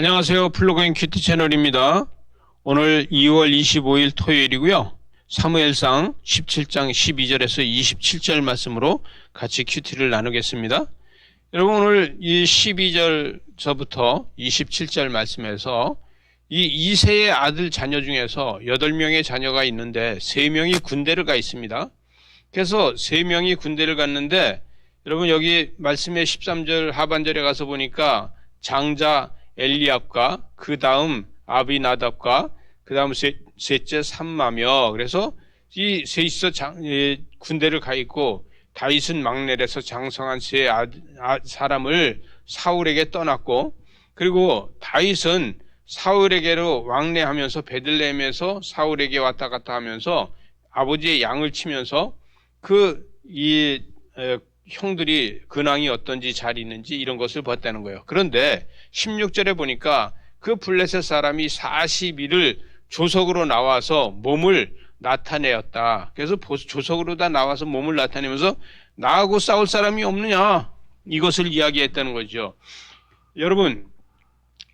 안녕하세요. 플러그인 큐티 채널입니다. 오늘 2월 25일 토요일이고요. 사무엘상 17장 12절에서 27절 말씀으로 같이 큐티를 나누겠습니다. 여러분, 오늘 이 12절서부터 27절 말씀에서 이 이새의 아들 자녀 중에서 8명의 자녀가 있는데 3명이 군대를 가 있습니다. 그래서 3명이 군대를 갔는데 여러분, 여기 말씀의 13절 하반절에 가서 보니까 장자 엘리압과 그 다음 아비나답과 그 다음 셋째 삼마며, 그래서 이 셋이서 군대를 가 있고 다윗은 막내라서 장성한 세 사람을 사울에게 떠났고, 그리고 다윗은 사울에게로 왕래하면서 베들레헴에서 사울에게 왔다 갔다 하면서 아버지의 양을 치면서 형들이 근황이 어떤지 잘 있는지 이런 것을 봤다는 거예요. 그런데 16절에 보니까 그 블레셋 사람이 40일을 조석으로 나와서 몸을 나타내었다. 그래서 조석으로 다 나와서 몸을 나타내면서 나하고 싸울 사람이 없느냐, 이것을 이야기했다는 거죠. 여러분,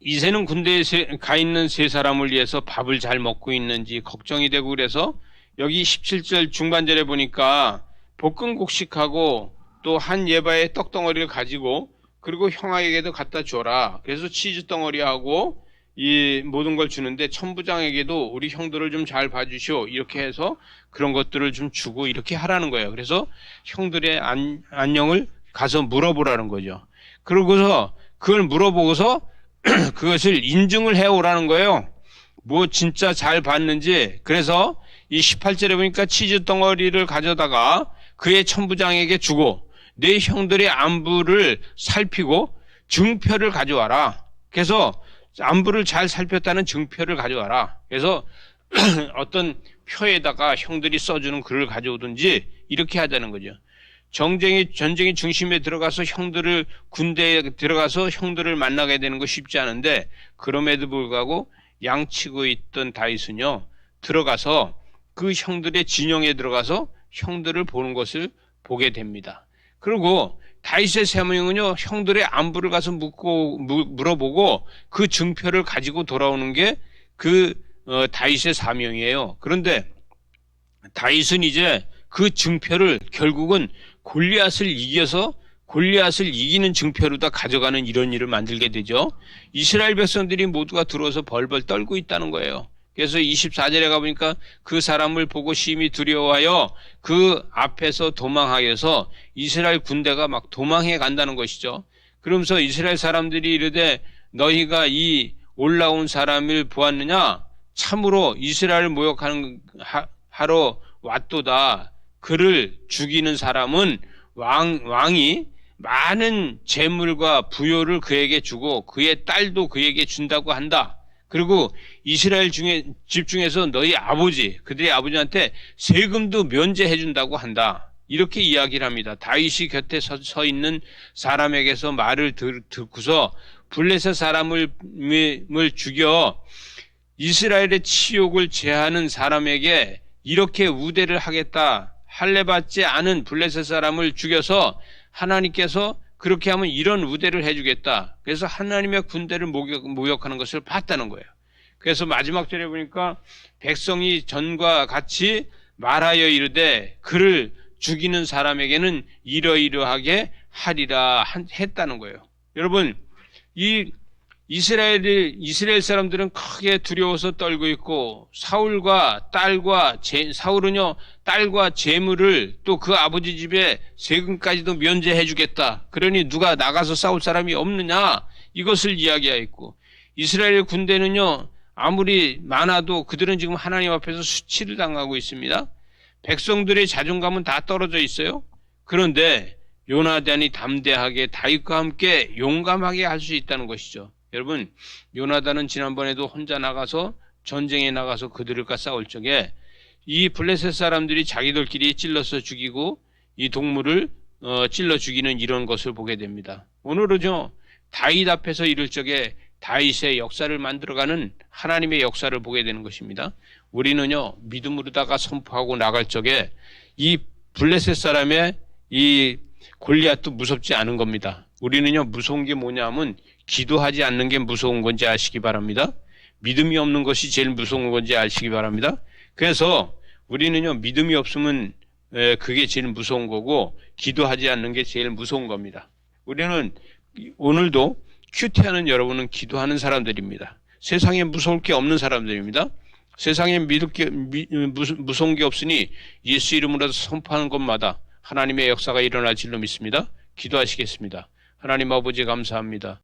이새는 군대에 가 있는 세 사람을 위해서 밥을 잘 먹고 있는지 걱정이 되고, 그래서 여기 17절 중반절에 보니까 볶음곡식하고 또 한 예바의 떡덩어리를 가지고, 그리고 형아에게도 갖다 줘라. 그래서 치즈 덩어리하고 이 모든 걸 주는데 천부장에게도 우리 형들을 좀 잘 봐주시오, 이렇게 해서 그런 것들을 좀 주고 이렇게 하라는 거예요. 그래서 형들의 안녕을 가서 물어보라는 거죠. 그러고서 그걸 물어보고서 그것을 인증을 해오라는 거예요. 뭐 진짜 잘 봤는지. 그래서 이 18절에 보니까 치즈 덩어리를 가져다가 그의 천부장에게 주고 내 형들의 안부를 살피고 증표를 가져와라. 그래서 안부를 잘 살폈다는 증표를 가져와라. 그래서 어떤 표에다가 형들이 써주는 글을 가져오든지 이렇게 하자는 거죠. 전쟁이 중심에 들어가서 군대에 들어가서 형들을 만나게 되는 거 쉽지 않은데, 그럼에도 불구하고 양치고 있던 다윗은요, 들어가서 그 형들의 진영에 들어가서 형들을 보는 것을 보게 됩니다. 그리고 다윗의 사명은요, 형들의 안부를 가서 물어보고 그 증표를 가지고 돌아오는 게 다윗의 사명이에요. 그런데 다윗은 이제 그 증표를 결국은 골리앗을 이기는 증표로 다 가져가는 이런 일을 만들게 되죠. 이스라엘 백성들이 모두가 들어와서 벌벌 떨고 있다는 거예요. 그래서 24절에 가보니까 그 사람을 보고 심히 두려워하여 그 앞에서 도망하여서 이스라엘 군대가 막 도망해 간다는 것이죠. 그러면서 이스라엘 사람들이 이르되 너희가 이 올라온 사람을 보았느냐? 참으로 이스라엘을 모욕하러 왔도다. 그를 죽이는 사람은 왕이 많은 재물과 부요를 그에게 주고 그의 딸도 그에게 준다고 한다. 그리고 이스라엘 집 중에서 그들의 아버지한테 세금도 면제해 준다고 한다. 이렇게 이야기를 합니다. 다윗이 곁에 서 있는 사람에게서 말을 듣고서 블레셋 사람을 죽여 이스라엘의 치욕을 제하는 사람에게 이렇게 우대를 하겠다. 할례받지 않은 블레셋 사람을 죽여서 하나님께서 그렇게 하면 이런 우대를 해주겠다. 그래서 하나님의 군대를 모욕하는 것을 봤다는 거예요. 그래서 마지막 절에 보니까 백성이 전과 같이 말하여 이르되 그를 죽이는 사람에게는 이러이러하게 하리라 했다는 거예요. 여러분, 이 이스라엘 사람들은 크게 두려워서 떨고 있고, 사울은요, 딸과 재물을 또 그 아버지 집에 세금까지도 면제해 주겠다. 그러니 누가 나가서 싸울 사람이 없느냐? 이것을 이야기하였고, 이스라엘 군대는요, 아무리 많아도 그들은 지금 하나님 앞에서 수치를 당하고 있습니다. 백성들의 자존감은 다 떨어져 있어요. 그런데 요나단이 담대하게 다윗과 함께 용감하게 할 수 있다는 것이죠. 여러분, 요나단은 지난번에도 혼자 나가서 전쟁에 나가서 그들과 싸울 적에 이 블레셋 사람들이 자기들끼리 찔러서 죽이고 이 동물을 찔러 죽이는 이런 것을 보게 됩니다. 오늘은요, 다윗 앞에서 이럴 적에 다윗의 역사를 만들어가는 하나님의 역사를 보게 되는 것입니다. 우리는요, 믿음으로다가 선포하고 나갈 적에 이 블레셋 사람의 이 골리앗도 무섭지 않은 겁니다. 우리는요, 무서운 게 뭐냐면 기도하지 않는 게 무서운 건지 아시기 바랍니다. 믿음이 없는 것이 제일 무서운 건지 아시기 바랍니다. 그래서 우리는요, 믿음이 없으면 그게 제일 무서운 거고 기도하지 않는 게 제일 무서운 겁니다. 우리는 오늘도 큐티하는 여러분은 기도하는 사람들입니다. 세상에 무서울 게 없는 사람들입니다. 세상에 무서운 게 없으니 예수 이름으로 선포하는 것마다 하나님의 역사가 일어날 줄로 믿습니다. 기도하시겠습니다. 하나님 아버지 감사합니다.